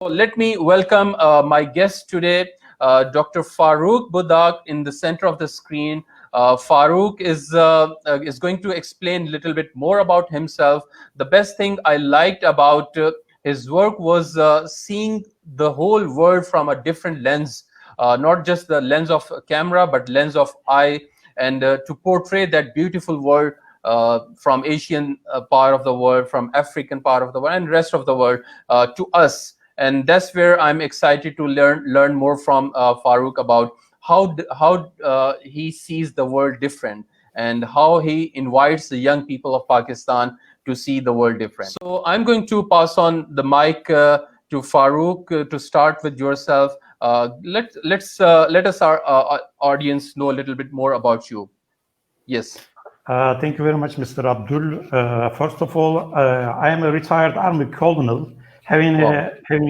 Let me welcome my guest today, Dr. Faruk Budak, in the center of the screen. Faruk is going to explain a little bit more about himself. The best thing I liked about his work was seeing the whole world from a different lens, not just the lens of camera, but lens of eye, and to portray that beautiful world from Asian part of the world, from African part of the world, and rest of the world to us. And that's where I'm excited to learn more from Farooq about how he sees the world different and how he invites the young people of Pakistan to see the world different. So I'm going to pass on the mic to Farooq to start with yourself. Let us our audience know a little bit more about you. Yes. Thank you very much, Mr. Abdul. First of all, I am a retired Army colonel, having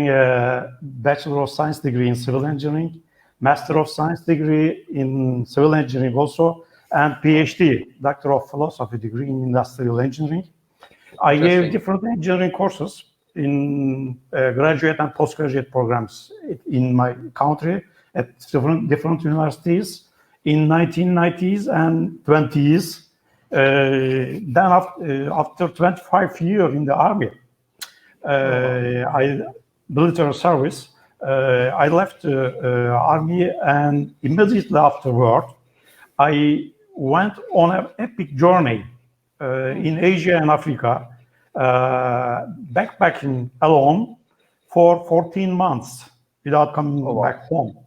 a Bachelor of Science degree in Civil Engineering, Master of Science degree in Civil Engineering also, and PhD, Doctor of Philosophy degree in Industrial Engineering. I gave different engineering courses in graduate and postgraduate programs in my country at different universities in 1990s and 20s. Then after 25 years in the army, military service, I left the army, and immediately afterward, I went on an epic journey in Asia and Africa, backpacking alone for 14 months without coming back home.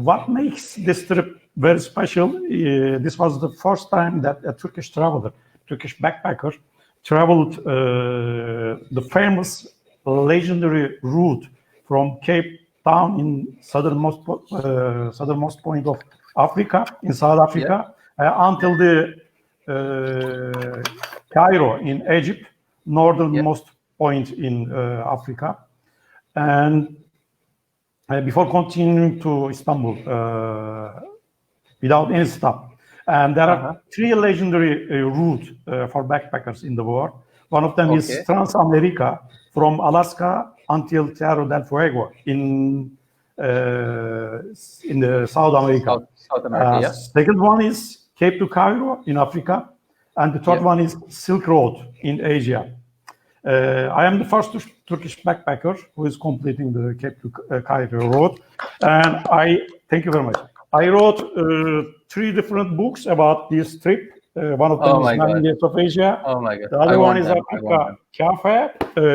What makes this trip very special, this was the first time that a Turkish traveler, Turkish backpacker, traveled the famous legendary route from Cape Town in southernmost point of Africa, in South Africa, until the Cairo in Egypt, northernmost point in Africa. And before continuing to Istanbul, without any stop. And there are three legendary routes for backpackers in the world. One of them is Trans-America from Alaska until Tierra del Fuego in the South America. South America, Second one is Cape to Cairo in Africa. And the third one is Silk Road in Asia. I am the first Turkish backpacker who is completing the Cape to Cairo road. And thank you very much. I wrote 3 different books about this trip. One of them is 9 Years of Asia. Oh my God. The other one is Africa Cafe.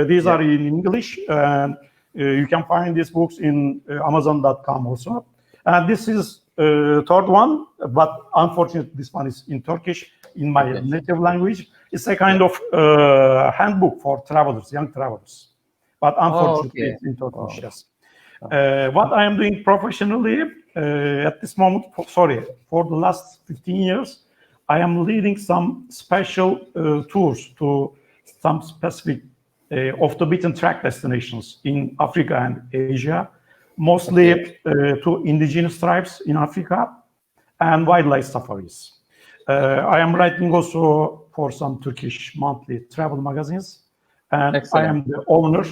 These are in English, and you can find these books in Amazon.com also. And this is third one, but unfortunately, this one is in Turkish, in my native language. It's a kind of handbook for travelers, young travelers. But unfortunately, it's in Turkish, yes. What I am doing professionally at this moment, for the last 15 years, I am leading some special tours to some specific off the beaten track destinations in Africa and Asia, mostly to indigenous tribes in Africa and wildlife safaris. I am writing also for some Turkish monthly travel magazines, and I am the owner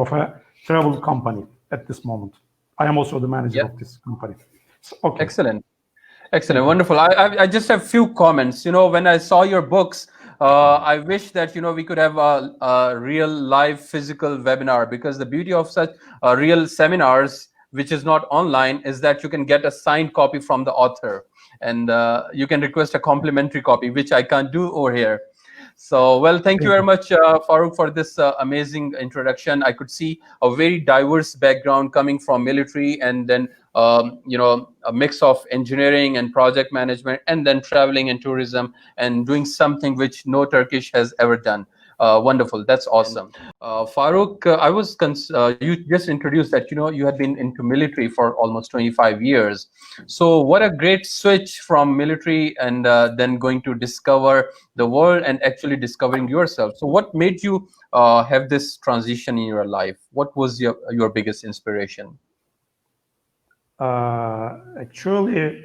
of a travel company at this moment. I am also the manager of this company. Excellent, wonderful. I just have few comments. When I saw your books, I wish that we could have a real live physical webinar, because the beauty of such real seminars, which is not online, is that you can get a signed copy from the author, and you can request a complimentary copy, which I can't do over here. So, well, thank you very much, Farooq, for this amazing introduction. I could see a very diverse background coming from military, and then a mix of engineering and project management, and then traveling and tourism, and doing something which no Turkish has ever done. Wonderful. That's awesome. Farooq, you just introduced that, you had been into military for almost 25 years. So what a great switch from military and then going to discover the world and actually discovering yourself. So what made you have this transition in your life? What was your biggest inspiration? Actually,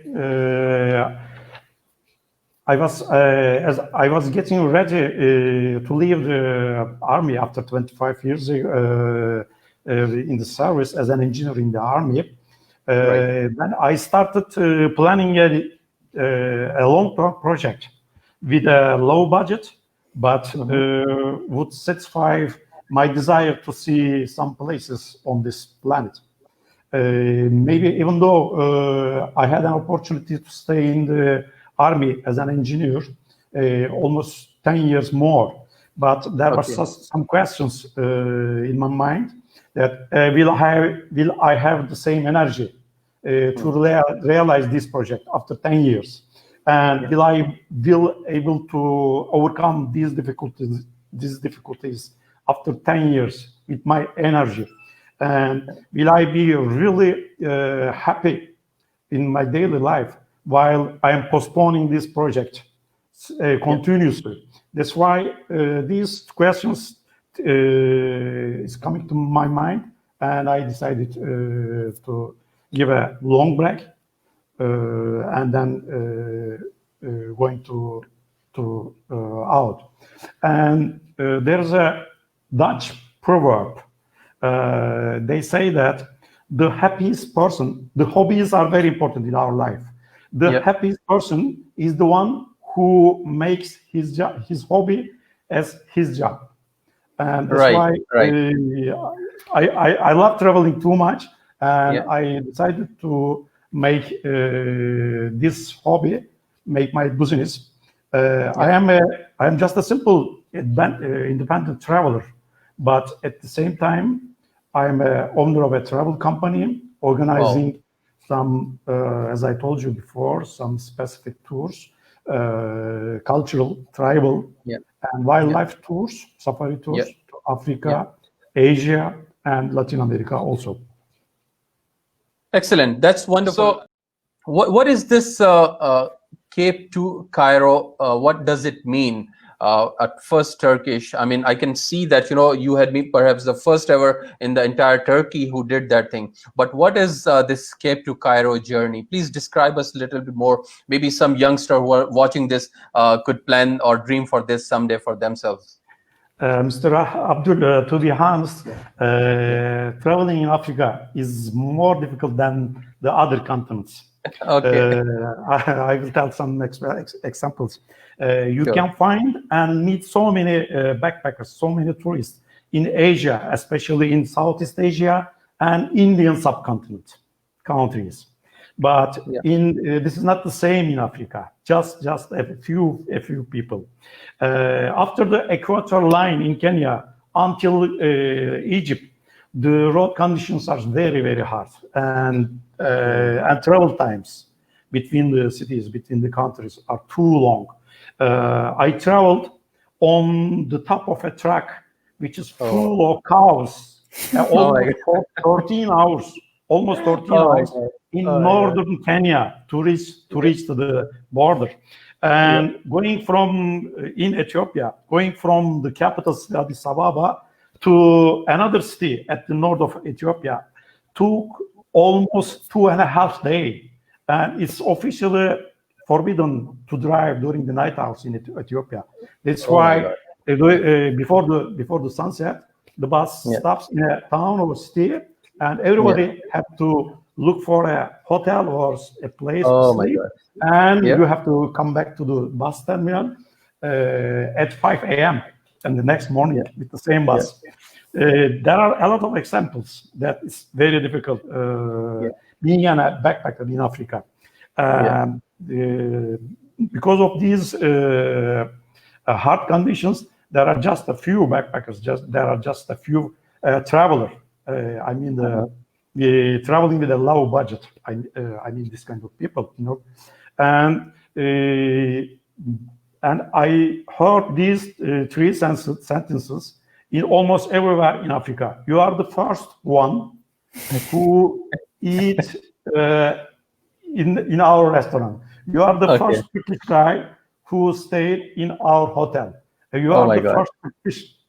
as I was getting ready to leave the army after 25 years in the service as an engineer in the army. Then I started planning a long-term project with a low budget, but would satisfy my desire to see some places on this planet. Maybe even though I had an opportunity to stay in the army as an engineer almost 10 years more, but there were some questions in my mind that will I have the same energy to realize this project after 10 years? And will I be able to overcome these difficulties after 10 years with my energy? And will I be really happy in my daily life while I am postponing this project continuously? That's why these questions is coming to my mind, and I decided to give a long break and then going to out. And there's a Dutch proverb. They say that the happiest person, the hobbies are very important in our life. The happiest person is the one who makes his hobby as his job. And that's why I love traveling too much, and I decided to make this hobby, make my business. I am just a simple independent traveler, but at the same time, I'm a owner of a travel company, organizing some, as I told you before, some specific tours, cultural, tribal, and wildlife tours, safari tours to Africa, Asia, and Latin America also. Excellent. That's wonderful. So, what is this Cape to Cairo? What does it mean? At first Turkish. I mean, I can see that, you had been perhaps the first ever in the entire Turkey who did that thing. But what is this Cape to Cairo journey? Please describe us a little bit more. Maybe some youngster who are watching this could plan or dream for this someday for themselves. Mr. Abdul, to be honest, traveling in Africa is more difficult than the other continents. Okay. I will tell some examples. You can find and meet so many backpackers, so many tourists in Asia, especially in Southeast Asia and Indian subcontinent countries. But this is not the same in Africa. Just a few people. After the equator line in Kenya until Egypt, the road conditions are very, very hard, and travel times between the cities, between the countries are too long. I traveled on the top of a truck which is full of cows, almost 13 hours, hours in northern Kenya to reach to the border. And going from in Ethiopia, going from the capital city Addis Ababa to another city at the north of Ethiopia took almost 2.5 days. And it's officially forbidden to drive during the night hours in Ethiopia. That's why before the sunset, the bus stops in a town or city, and everybody have to look for a hotel or a place to sleep. And you have to come back to the bus terminal at 5 a.m. and the next morning with the same bus. There are a lot of examples that is very difficult being a backpacker in Africa. Because of these hard conditions, there are just a few backpackers. There are just a few travelers. I mean, the traveling with a low budget. I mean, this kind of people, And I heard these three sentences in almost everywhere in Africa. You are the first one who eat in our restaurant. You are the first Turkish guy who stayed in our hotel. You are the first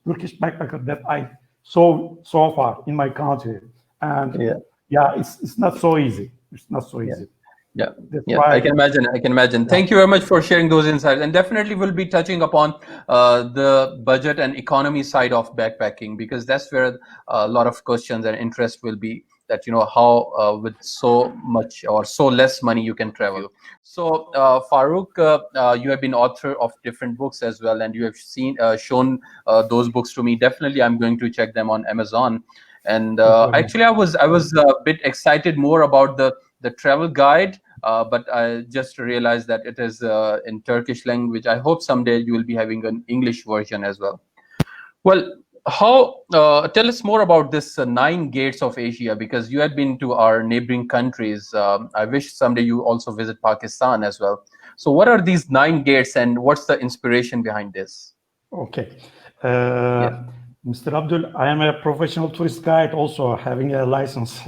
Turkish backpacker that I saw so far in my country. And it's not so easy. It's not so easy. Yeah, That's yeah, why. I can imagine. I can imagine. Thank you very much for sharing those insights, and definitely we'll be touching upon the budget and economy side of backpacking, because that's where a lot of questions and interest will be. That how with so much or so less money you can travel. So Farooq, you have been author of different books as well, and you have shown those books to me. Definitely, I'm going to check them on Amazon. And actually, I was a bit excited more about the travel guide. But I just realized that it is in Turkish language. I hope someday you will be having an English version as well. Well, tell us more about this 9 gates of Asia, because you had been to our neighboring countries. I wish someday you also visit Pakistan as well. So what are these 9 gates, and what's the inspiration behind this? Okay. Mr. Abdul, I am a professional tourist guide, also having a license,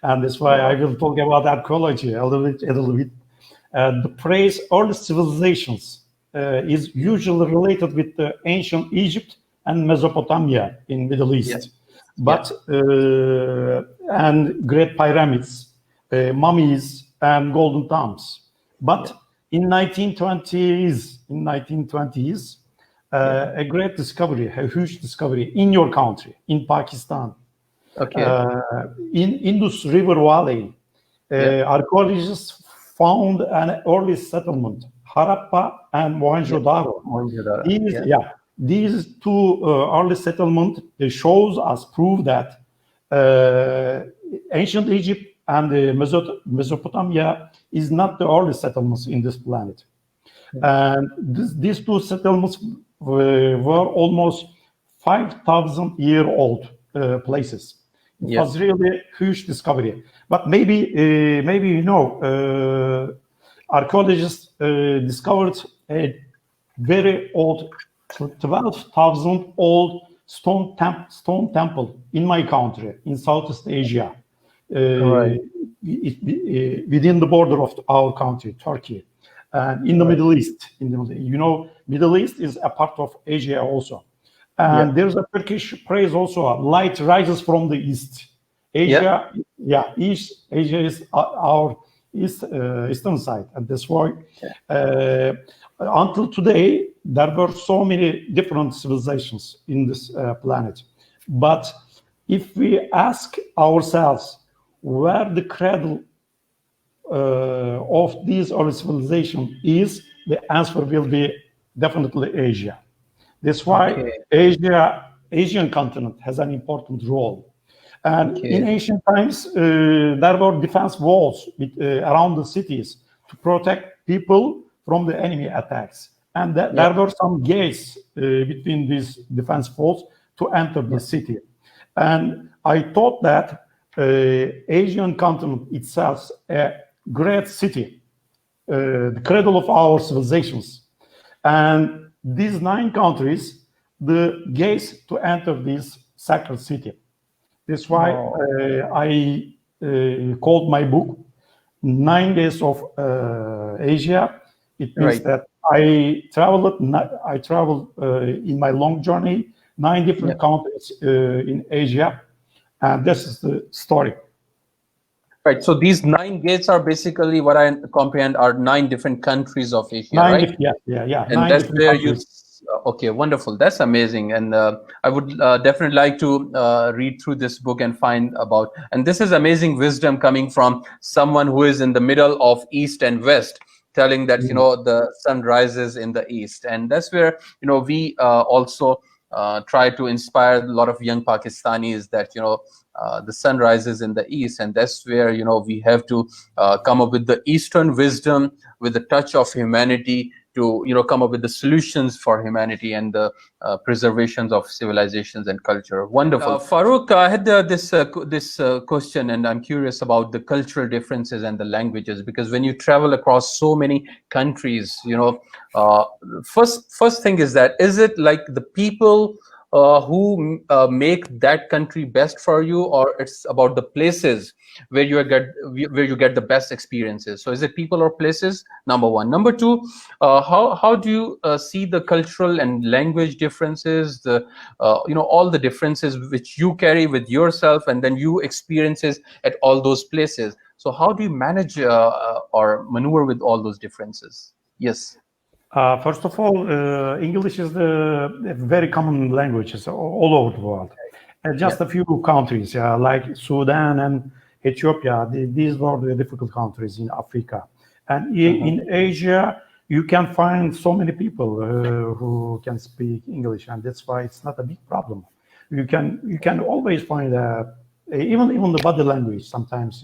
and that's why I will talk about archaeology a little bit. The phrase early civilizations is usually related with the ancient Egypt and Mesopotamia in Middle East, but and great pyramids, mummies, and golden tombs. But in 1920s, a great discovery, a huge discovery in your country, in Pakistan. Okay. In Indus River Valley, archaeologists found an early settlement, Harappa and Mohenjo-daro. These two early settlements shows us prove that ancient Egypt and Mesopotamia is not the early settlements in this planet. And these two settlements were almost 5,000-year-old places. It was really a huge discovery. But maybe archaeologists discovered a very old, 12,000-old stone temple in my country, in Southeast Asia, within the border of our country, Turkey. And in the Middle East, Middle East is a part of Asia also. And there's a Turkish phrase also, light rises from the east. Asia is our eastern side. And that's why until today, there were so many different civilizations in this planet. But if we ask ourselves where the cradle of these early civilization is, the answer will be definitely Asia. That's why Asian continent has an important role. And in ancient times, there were defense walls around the cities to protect people from the enemy attacks. And there were some gates between these defense walls to enter the city. And I thought that Asian continent itself, a great city, the cradle of our civilizations. And these 9 countries, the gates to enter this sacred city. That's why I called my book 9 Days of Asia. It means that I traveled in my long journey, 9 different countries in Asia. And this is the story. Right. So these 9 gates are basically, what I comprehend, are 9 different countries of Asia, right? Yeah. And that's where you. Okay, wonderful. That's amazing. And I would definitely like to read through this book and find about. And this is amazing wisdom coming from someone who is in the middle of East and West, telling that the sun rises in the East, and that's where we also try to inspire a lot of young Pakistanis that the sun rises in the East, and that's where we have to come up with the Eastern wisdom with a touch of humanity to come up with the solutions for humanity and the preservations of civilizations and culture. Wonderful. Farooq, I had this question, and I'm curious about the cultural differences and the languages, because when you travel across so many countries, first thing is it like the people who make that country best for you, or it's about the places where you get the best experiences? So is it people or places? Number one. Number two, how do you see the cultural and language differences, the all the differences which you carry with yourself, and then you experiences at all those places? So how do you manage or maneuver with all those differences? Yes. First of all, English is a very common language all over the world. Just a few countries, like Sudan and Ethiopia, these were the difficult countries in Africa. And in Asia, you can find so many people who can speak English, and that's why it's not a big problem. You can always find even the body language sometimes.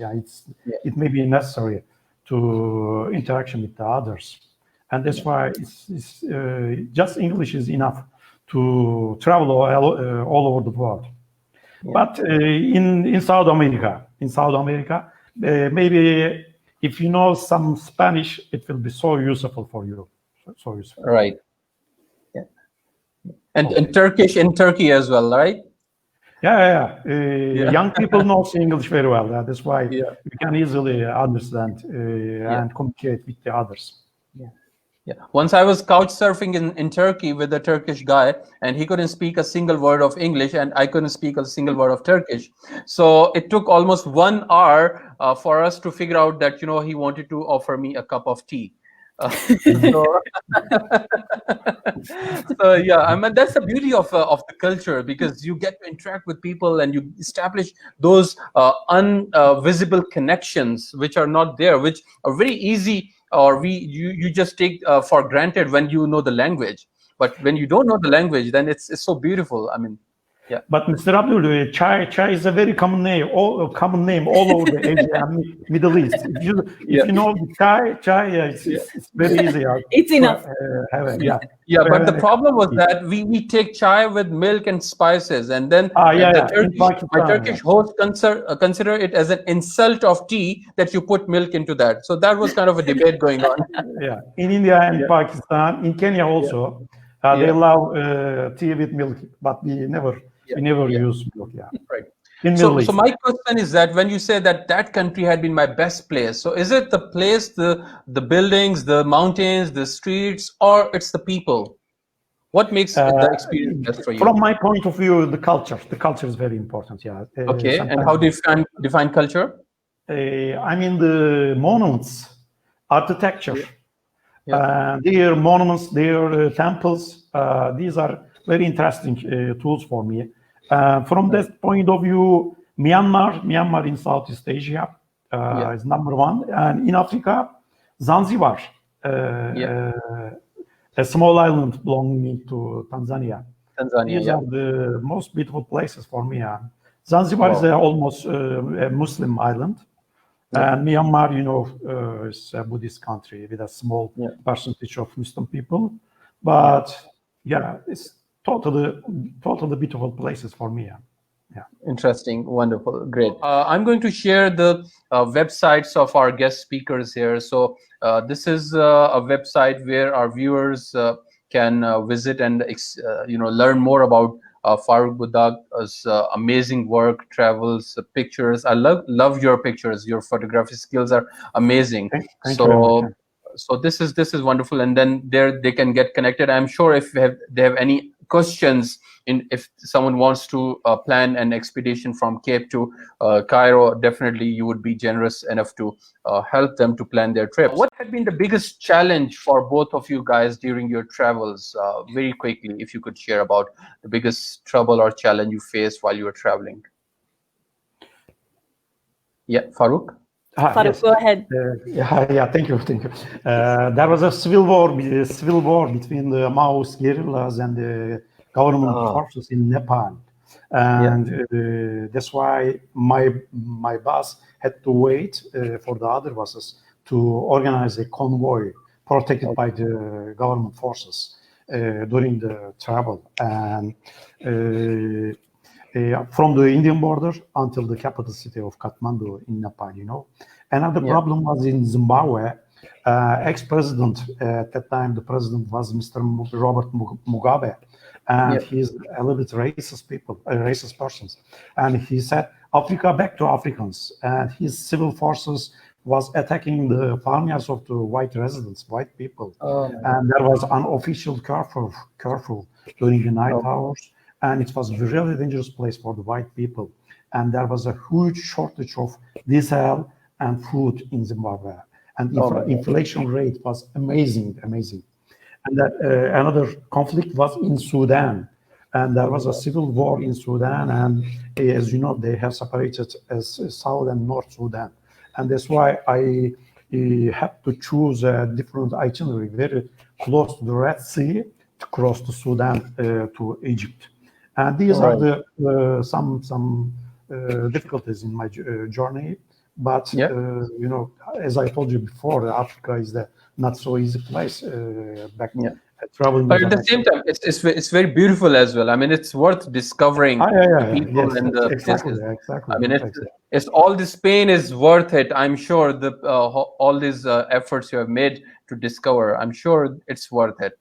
It may be necessary to interaction with the others, and that's why it's just English is enough to travel all over the world. But in South America, maybe if you know some Spanish, it will be so useful for you. So useful. Right. Yeah. And Turkish in Turkey as well, right? Young people know English very well. That's why you can easily understand and communicate with the others. Yeah. Once I was couch surfing in Turkey with a Turkish guy, and he couldn't speak a single word of English, and I couldn't speak a single word of Turkish. So it took almost 1 hour for us to figure out that, he wanted to offer me a cup of tea. So yeah, I mean, that's the beauty of the culture, because you get to interact with people and you establish those invisible connections which are not there, which are very easy, or you just take for granted when you know the language. But when you don't know the language, then it's so beautiful. I mean, yeah. But Mr. Abdul, chai is a very common name all over the Asia and Middle East. If you know the chai, it's very easy. It's enough. But the problem was that we take chai with milk and spices, and then my Turkish host consider it as an insult of tea that you put milk into that. So that was kind of a debate going on. In India and Pakistan, in Kenya also, they love tea with milk, but we never use milk. Right. So my question is that when you say that country had been my best place, so is it the place, the buildings, the mountains, the streets, or it's the people? What makes the experience best for you? From my point of view, the culture. The culture is very important. Okay, and how do you define culture? I mean the monuments, architecture. Their monuments, their temples, these are very interesting tools for me. From that point of view, Myanmar in Southeast Asia is number one. And in Africa, Zanzibar, a small island belonging to Tanzania. These are the most beautiful places for me. Zanzibar is almost a Muslim island. And Myanmar, is a Buddhist country with a small percentage of Muslim people. But it's totally beautiful places for me. Interesting, wonderful, great. I'm going to share the websites of our guest speakers here. So this is a website where our viewers can visit and learn more about Faruk BUDAK's amazing work, travels, pictures. I love your pictures. Your photography skills are amazing. Thank you. So this is wonderful, and then there they can get connected. I'm sure if they have any questions, if someone wants to plan an expedition from Cape to Cairo, definitely you would be generous enough to help them to plan their trip. What had been the biggest challenge for both of you guys during your travels? Very quickly, if you could share about the biggest trouble or challenge you faced while you were traveling. Faruk? Faruk, go ahead. Thank you. There was a civil war between the Maoist guerrillas and the government forces in Nepal, and that's why my boss had to wait for the other buses to organize a convoy protected by the government forces during the travel, and from the Indian border until the capital city of Kathmandu in Nepal. Another problem was in Zimbabwe. Ex-president at that time, the president was Mr. Robert Mugabe, and he's a little bit racist person. And he said, "Africa back to Africans." And his civil forces was attacking the farmyards of the white residents, white people. And there was an official curfew during the night hours. And it was a really dangerous place for the white people. And there was a huge shortage of diesel and food in Zimbabwe. And Oh, inflation rate was amazing. And that, another conflict was in Sudan. And there was a civil war in Sudan. And as you know, they have separated as South and North Sudan. And that's why I had to choose a different itinerary, very close to the Red Sea, to cross to Sudan to Egypt. And these are the some difficulties in my journey. But you know, as I told you before, Africa is the not so easy place back traveling. But at the same time, it's very beautiful as well. I mean, it's worth discovering the people yes, and the exactly. I mean, it's all this pain is worth it. I'm sure the all these efforts you have made to discover, I'm sure it's worth it.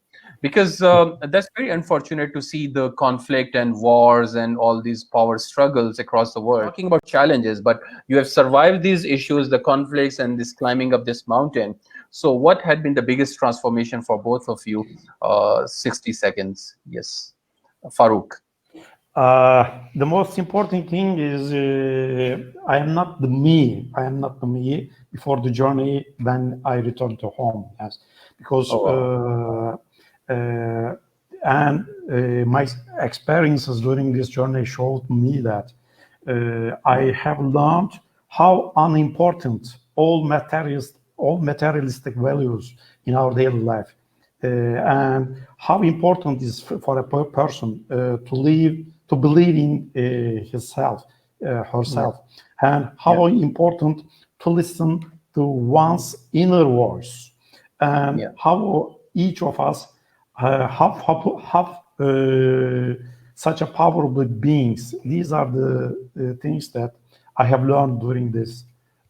Because that's very unfortunate to see the conflict and wars and all these power struggles across the world. Talking about challenges, but you have survived these issues, the conflicts, and this climbing up this mountain. So, what had been the biggest transformation for both of you? 60 seconds. Yes, Farooq. The most important thing is I am not the me. I am not the me before the journey when I return to home. Yes, because. And my experiences during this journey showed me that I have learned how unimportant all materialistic values in our daily life, and how important it is for a person to believe in herself, and how important to listen to one's inner voice, and how each of us have such a powerful beings. These are the things that I have learned during this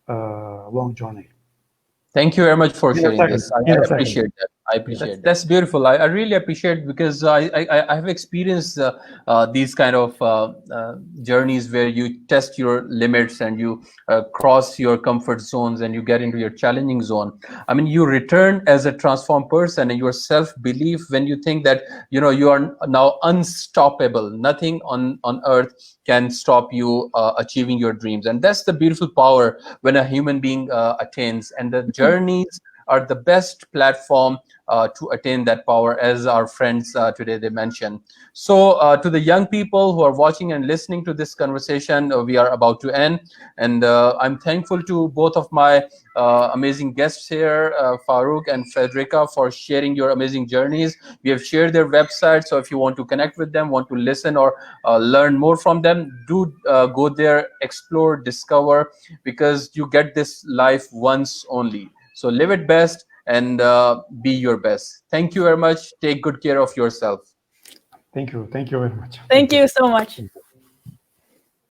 long journey. Thank you very much for sharing this. I appreciate that. I appreciate that. That's beautiful. I really appreciate it because I have experienced these kind of journeys where you test your limits and you cross your comfort zones and you get into your challenging zone. I mean, you return as a transformed person, and your self-belief when you think that you know you are now unstoppable. Nothing on earth can stop you achieving your dreams, and that's the beautiful power when a human being attains. And the journeys are the best platform to attain that power, as our friends today they mentioned. So to the young people who are watching and listening to this conversation, we are about to end, and I'm thankful to both of my amazing guests here, Farooq and Frederica, for sharing your amazing journeys. We have shared their website, so if you want to connect with them, want to listen or learn more from them, do go there, explore, discover, because you get this life once only. So live it best and be your best. Thank you very much. Take good care of yourself. Thank you. Thank you very much. Thank you so much.